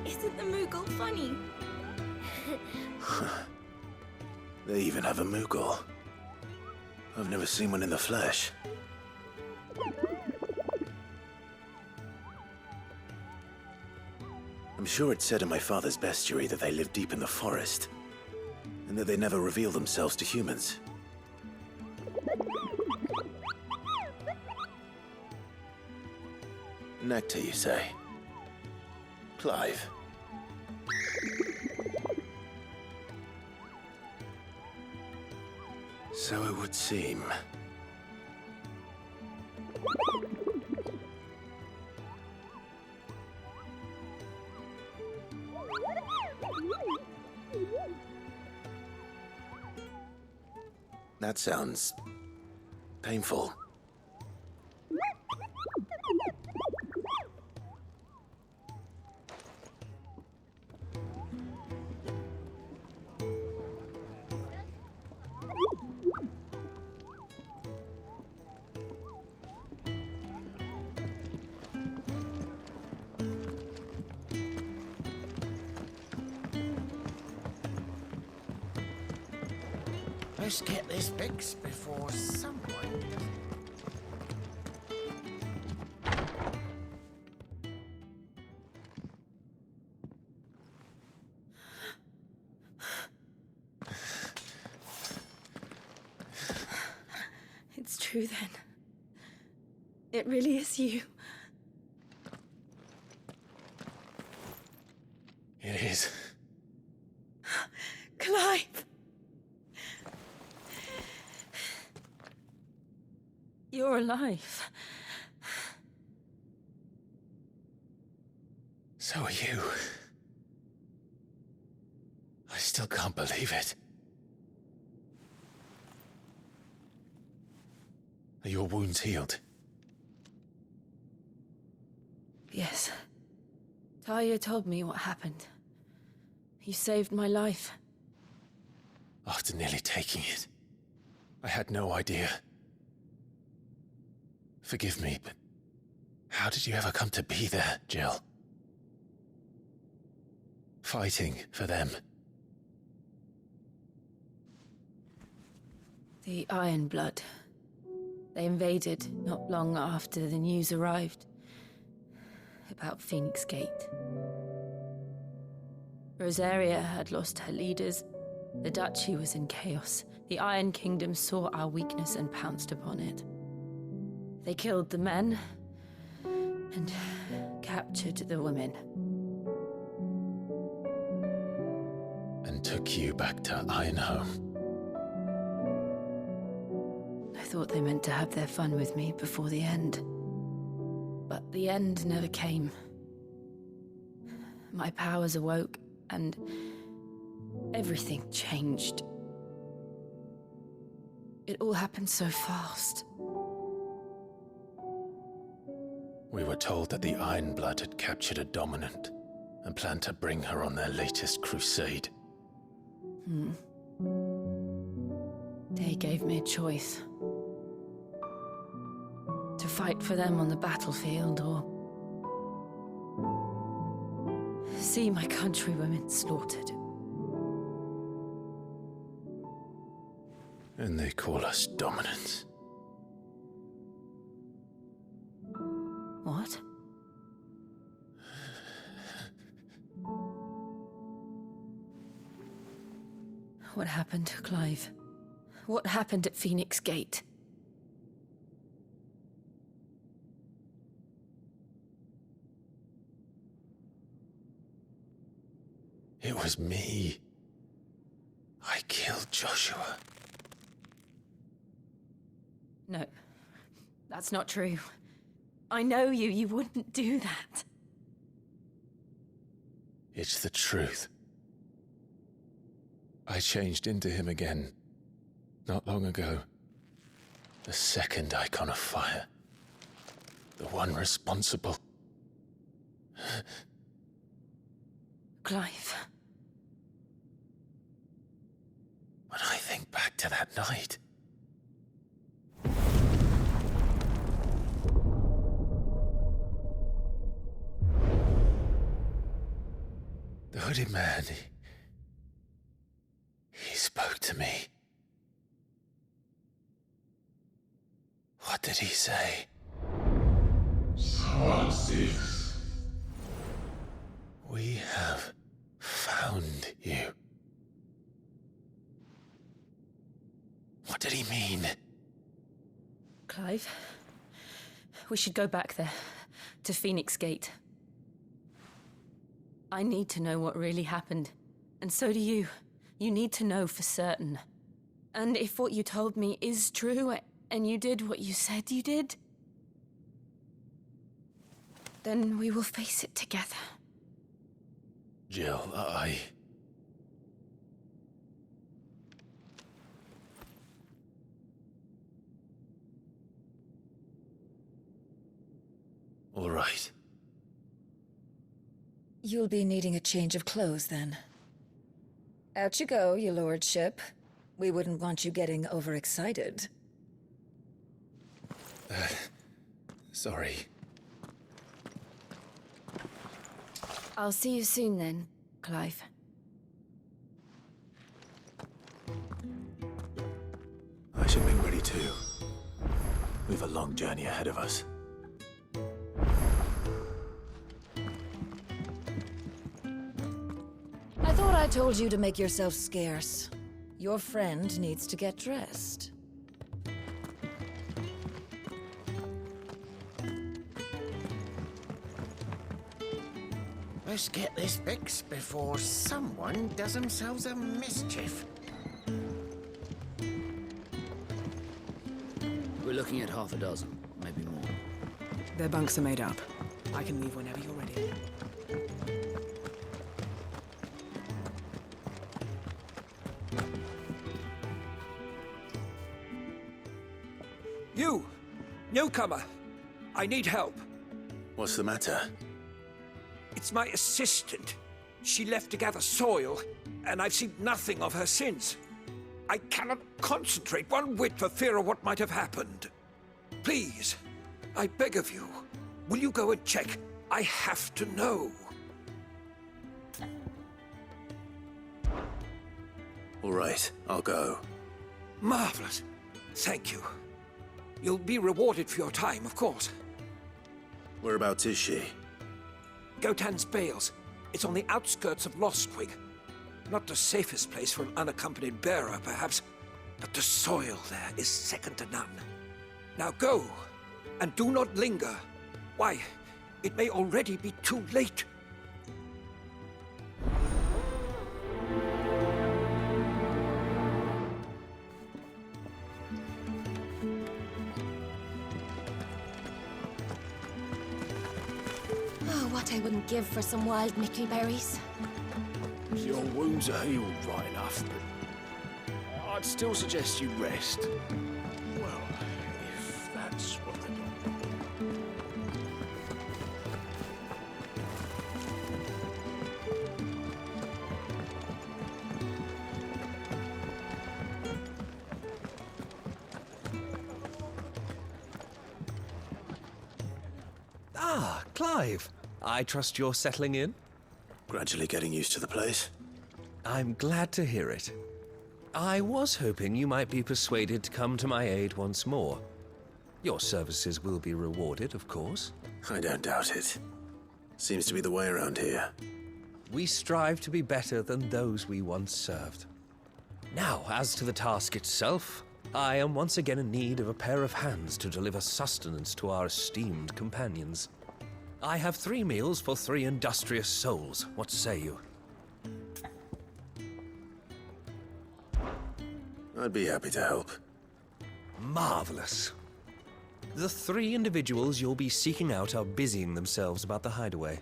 Isn't the Moogle funny? They even have a Moogle. I've never seen one in the flesh. I'm sure it said in my father's bestiary that they live deep in the forest, and that they never reveal themselves to humans. Nectar, you say? Clive. So it would seem. That sounds painful. Let's get this fixed before someone... It's true then. It really is you. It is. Clive! You're alive. So are you. I still can't believe it. Are your wounds healed? Yes. Talia told me what happened. You saved my life. After nearly taking it, I had no idea. Forgive me, but how did you ever come to be there, Jill? Fighting for them. The Iron Blood. They invaded not long after the news arrived about Phoenix Gate. Rosaria had lost her leaders. The Duchy was in chaos. The Iron Kingdom saw our weakness and pounced upon it. They killed the men and captured the women. And took you back to Ironhome. I thought they meant to have their fun with me before the end. But the end never came. My powers awoke and everything changed. It all happened so fast. We were told that the Iron Blood had captured a dominant and planned to bring her on their latest crusade. They gave me a choice. To fight for them on the battlefield or see my countrywomen slaughtered. And they call us dominants. What? What happened, Clive? What happened at Phoenix Gate? It was me. I killed Joshua. No, that's not true. I know you. You wouldn't do that. It's the truth. I changed into him again, not long ago. The second icon of fire. The one responsible. Clive. When I think back to that night... hooded man. He spoke to me. What did he say? 6. We have found you. What did he mean? Clive, we should go back there, to Phoenix Gate. I need to know what really happened, and so do you. You need to know for certain. And if what you told me is true, and you did what you said you did, then we will face it together. Jill, All right. You'll be needing a change of clothes, then. Out you go, your lordship. We wouldn't want you getting overexcited. Sorry. I'll see you soon then, Clive. I should make ready too. We've a long journey ahead of us. I thought I told you to make yourself scarce. Your friend needs to get dressed. Let's get this fixed before someone does themselves a mischief. We're looking at half a dozen, maybe more. Their bunks are made up. I can leave whenever you're ready. You! Newcomer! I need help. What's the matter? It's my assistant. She left to gather soil, and I've seen nothing of her since. I cannot concentrate one whit for fear of what might have happened. Please, I beg of you, will you go and check? I have to know. All right, I'll go. Marvelous. Thank you. You'll be rewarded for your time, of course. Whereabouts is she? Gotan's Bales. It's on the outskirts of Lostwig. Not the safest place for an unaccompanied bearer, perhaps, but the soil there is second to none. Now go, and do not linger. Why, it may already be too late. Oh, what I wouldn't give for some wild mickleberries. Your wounds are healed right enough, but I'd still suggest you rest. Well, if that's what the doctor... Ah, Clive. I trust you're settling in? Gradually getting used to the place. I'm glad to hear it. I was hoping you might be persuaded to come to my aid once more. Your services will be rewarded, of course. I don't doubt it. Seems to be the way around here. We strive to be better than those we once served. Now, as to the task itself, I am once again in need of a pair of hands to deliver sustenance to our esteemed companions. I have 3 meals for 3 industrious souls. What say you? I'd be happy to help. Marvelous. The 3 individuals you'll be seeking out are busying themselves about the hideaway.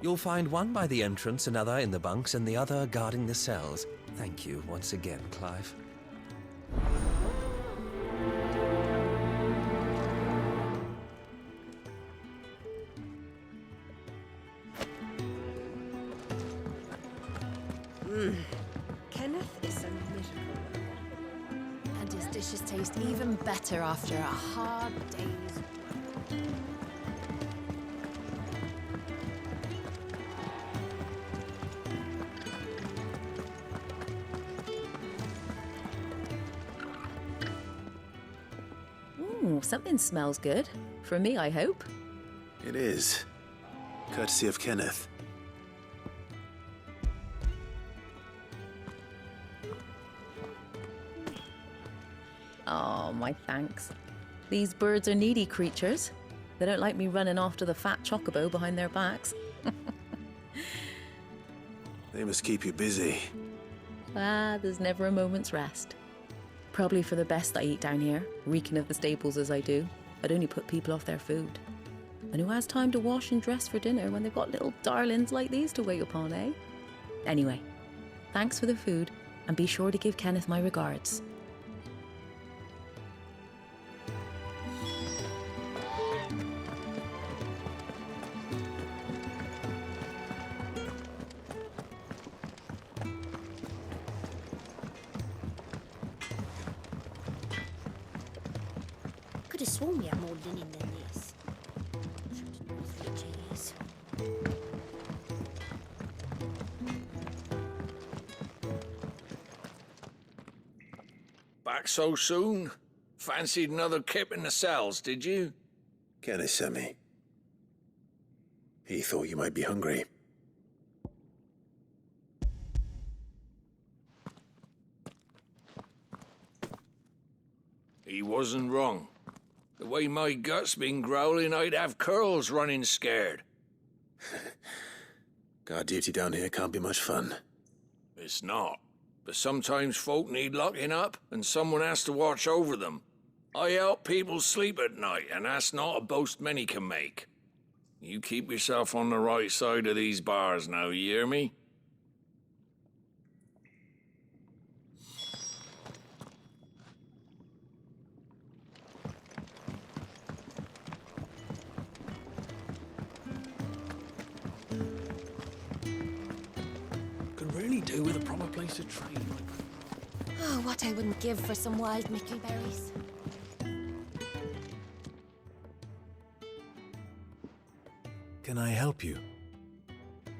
You'll find one by the entrance, another in the bunks, and the other guarding the cells. Thank you once again, Clive. Kenneth is a miracle. And his dishes taste even better after a hard day's work. Ooh, something smells good. For me, I hope. It is. Courtesy of Kenneth. Oh, my thanks. These birds are needy creatures. They don't like me running after the fat chocobo behind their backs. They must keep you busy. Ah, there's never a moment's rest. Probably for the best I eat down here, reeking of the stables as I do. I'd only put people off their food. And who has time to wash and dress for dinner when they've got little darlings like these to wait upon, eh? Anyway, thanks for the food, and be sure to give Kenneth my regards. Could have sworn we had more linen than this. Cheers. Back so soon? Fancied another kip in the cells, did you? Kenneth sent me. He thought you might be hungry. He wasn't wrong. The way my gut's been growling, I'd have curls running scared. Guard duty down here can't be much fun. It's not. But sometimes folk need locking up, and someone has to watch over them. I help people sleep at night, and that's not a boast many can make. You keep yourself on the right side of these bars now, you hear me? Could really do with a proper place to train. Oh, what I wouldn't give for some wild mickleberries. Can I help you?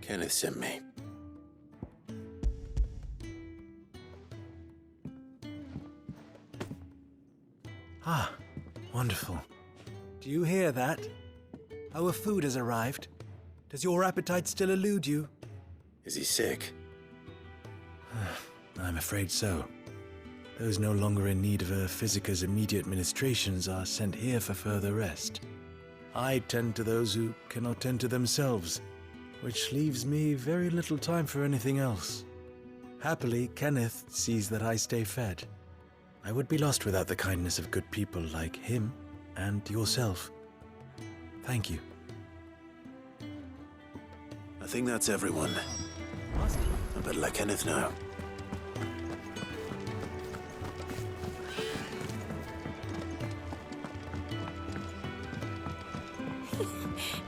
Kenneth sent me. Ah, wonderful. Do you hear that? Our food has arrived. Does your appetite still elude you? Is he sick? I'm afraid so. Those no longer in need of a physicker's immediate ministrations are sent here for further rest. I tend to those who cannot tend to themselves, which leaves me very little time for anything else. Happily, Kenneth sees that I stay fed. I would be lost without the kindness of good people like him and yourself. Thank you. I think that's everyone. I better let Kenneth know.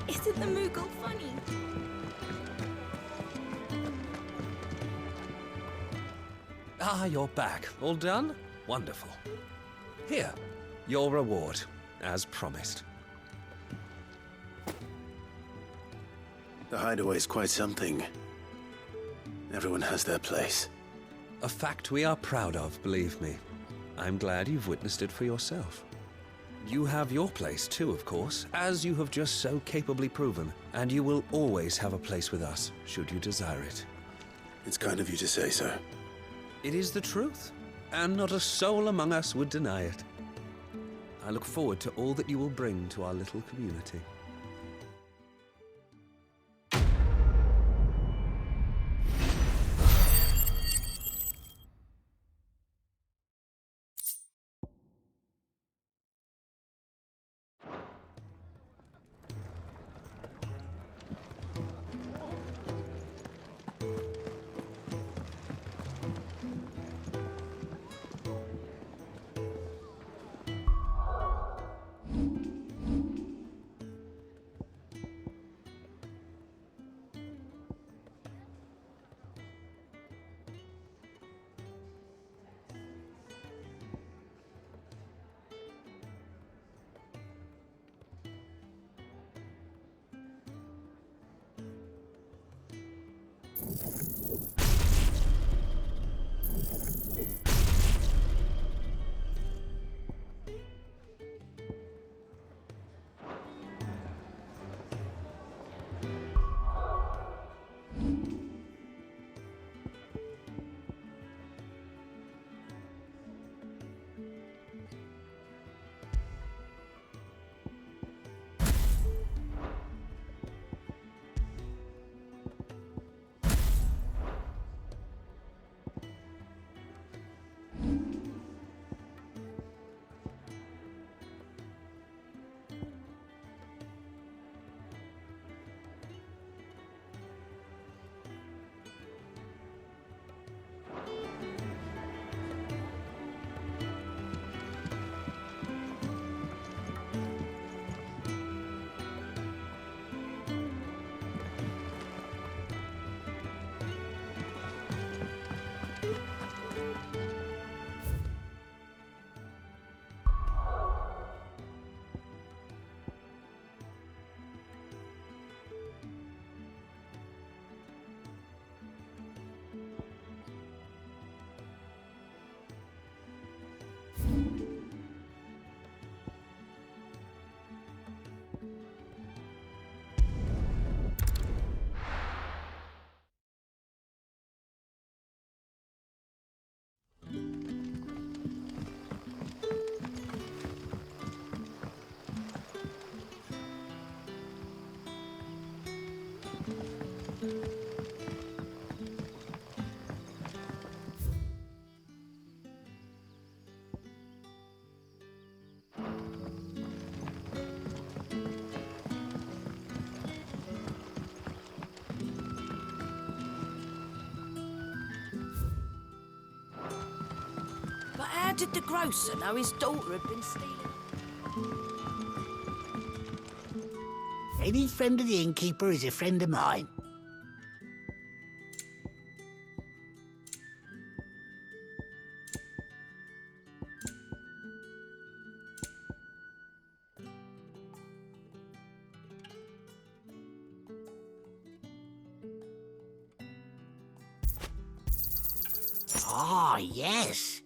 Isn't the Moogle funny? Ah, you're back. All done? Wonderful. Here, your reward, as promised. The hideaway's quite something. Everyone has their place. A fact we are proud of, believe me. I'm glad you've witnessed it for yourself. You have your place too, of course, as you have just so capably proven, and you will always have a place with us, should you desire it. It's kind of you to say so. It is the truth, and not a soul among us would deny it. I look forward to all that you will bring to our little community. How did the grocer know his daughter had been stealing? Any friend of the innkeeper is a friend of mine. Ah, yes.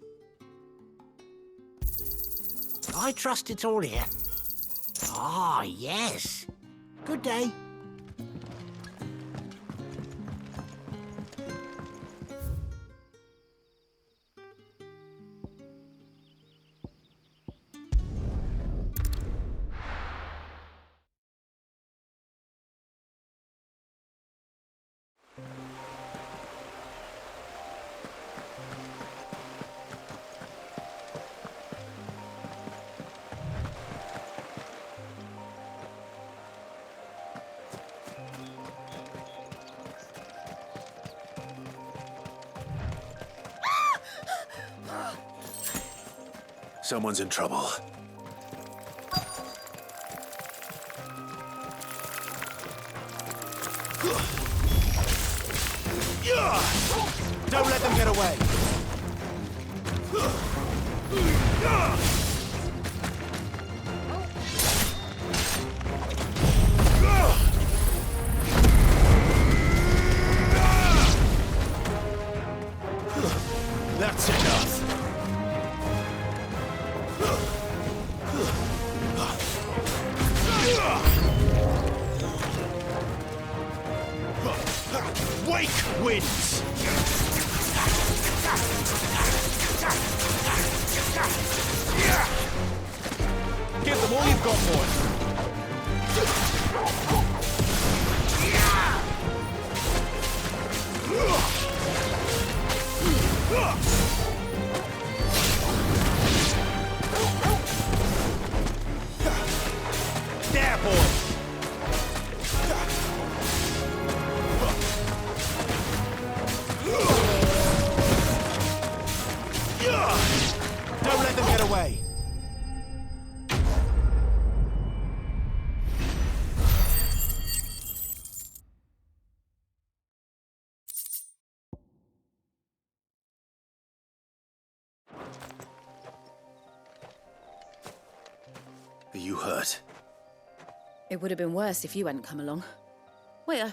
I trust it's all here. Ah, yes. Good day. Someone's in trouble. Don't let them get away. That's enough. Wake wins. Give them all you've got, boy. There, boy. Don't let them get away. Are you hurt? It would have been worse if you hadn't come along. Wait,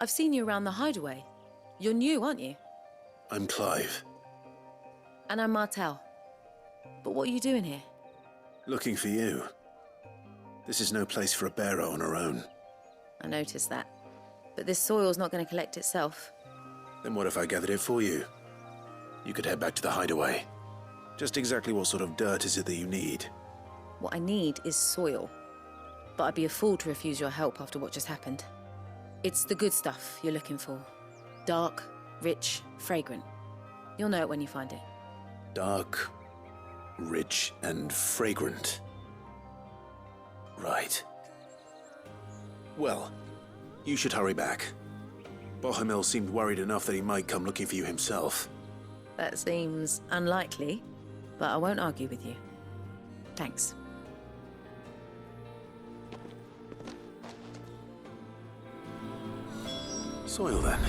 I've seen you around the hideaway. You're new, aren't you? I'm Clive. And I'm Martel. But what are you doing here? Looking for you. This is no place for a bearer on her own. I noticed that. But this soil's not going to collect itself. Then what if I gathered it for you? You could head back to the hideaway. Just exactly what sort of dirt is it that you need? What I need is soil. But I'd be a fool to refuse your help after what just happened. It's the good stuff you're looking for. Dark, rich, fragrant. You'll know it when you find it. Dark, rich, and fragrant. Right. Well, you should hurry back. Bohemil seemed worried enough that he might come looking for you himself. That seems unlikely, but I won't argue with you. Thanks. Soil, then.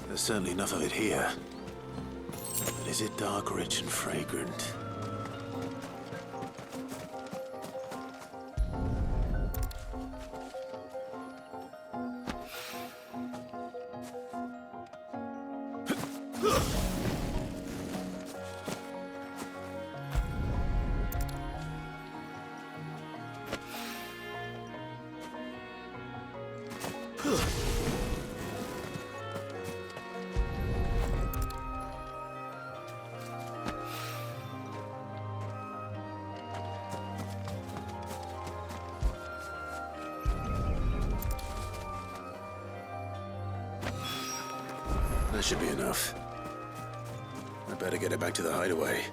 There's certainly enough of it here. But is it dark, rich, and fragrant? That should be enough. I better get it back to the hideaway.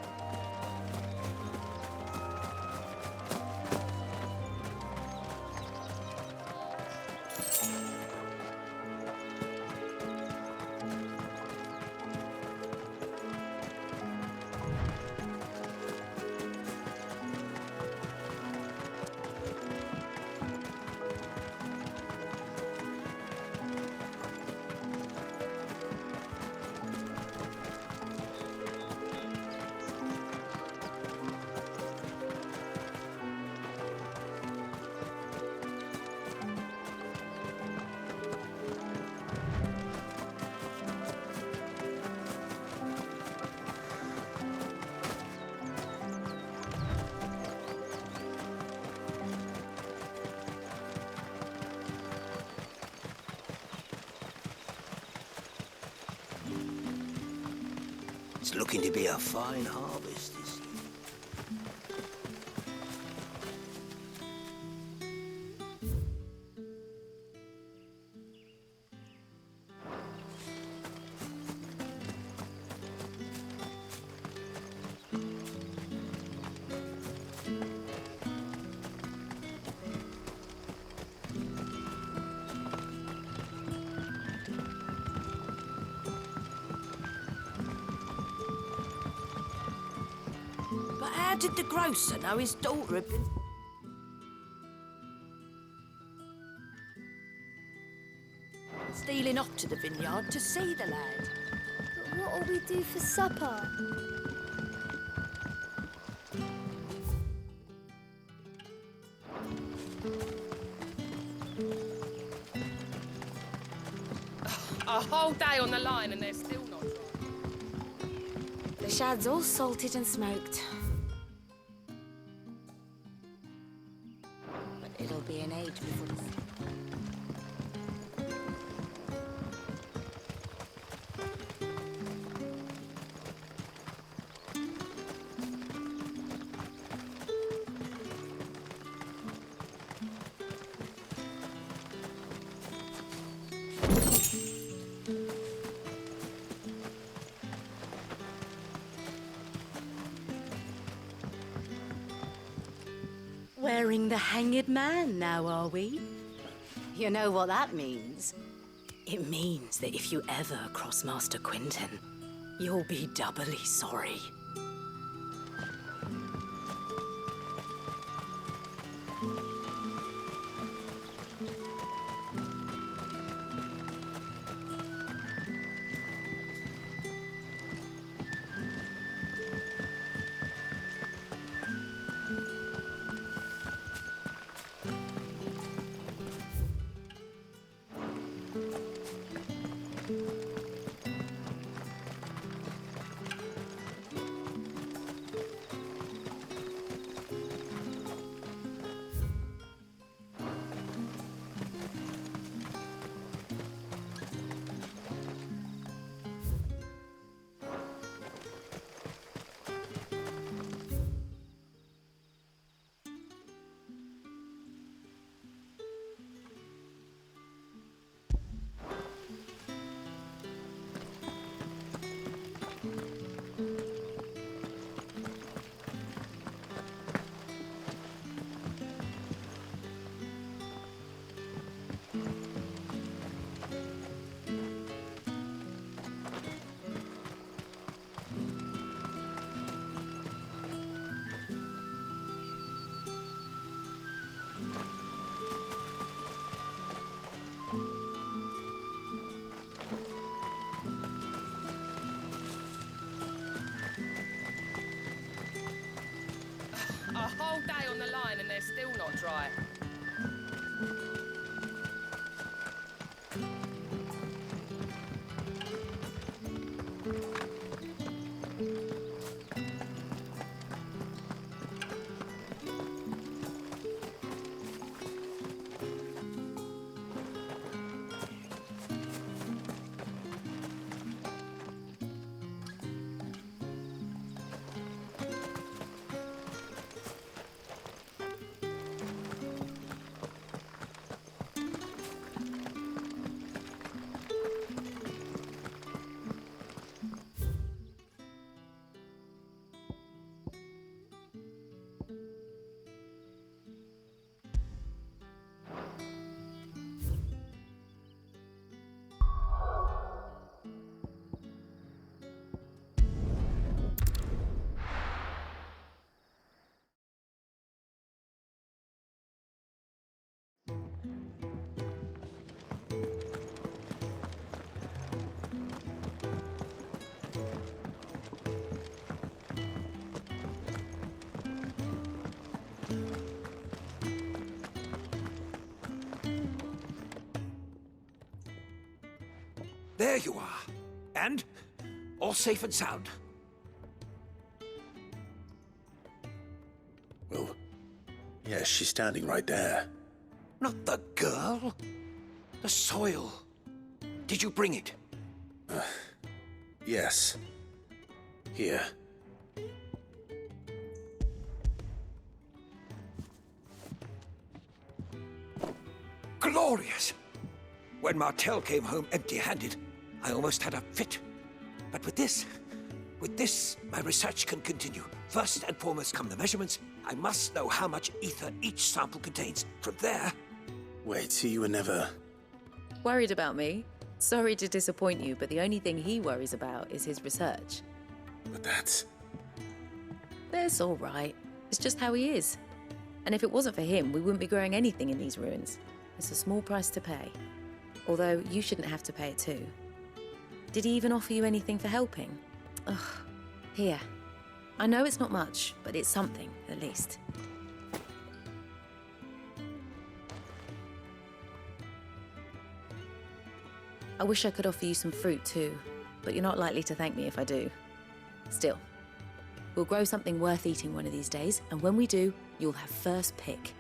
It's looking to be a fine harvest this year. But how did the grocer know his daughter had been... stealing off to the vineyard to see the lad? But what'll we do for supper? A whole day on the line and they're still not dry. The shad's all salted and smoked. But it'll be an age before the... Wearing the hanged man now, are we? You know what that means? It means that if you ever cross Master Quinton, you'll be doubly sorry. A whole day on the line and they're still not dry. There you are. And all safe and sound. Well, yes, she's standing right there. Not the girl. The soil. Did you bring it? Yes. Here. Glorious! When Martel came home empty-handed, I almost had a fit. But with this, my research can continue. First and foremost come the measurements. I must know how much ether each sample contains. From there... Wait, so you were never... Worried about me? Sorry to disappoint you, but the only thing he worries about is his research. But that's... That's all right. It's just how he is. And if it wasn't for him, we wouldn't be growing anything in these ruins. It's a small price to pay. Although, you shouldn't have to pay it too. Did he even offer you anything for helping? Ugh. Here. I know it's not much, but it's something, at least. I wish I could offer you some fruit too, but you're not likely to thank me if I do. Still, we'll grow something worth eating one of these days, and when we do, you'll have first pick.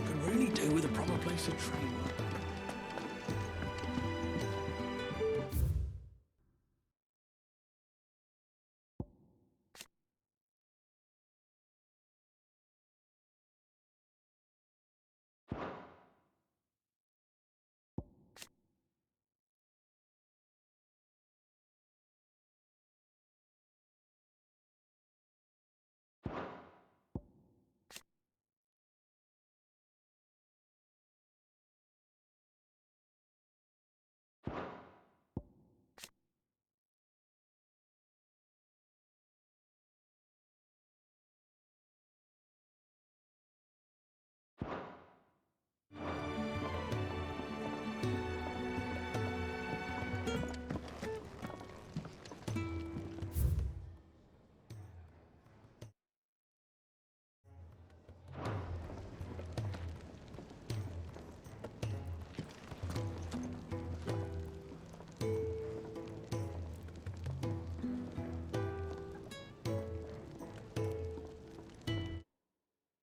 Can really do with a proper place to train.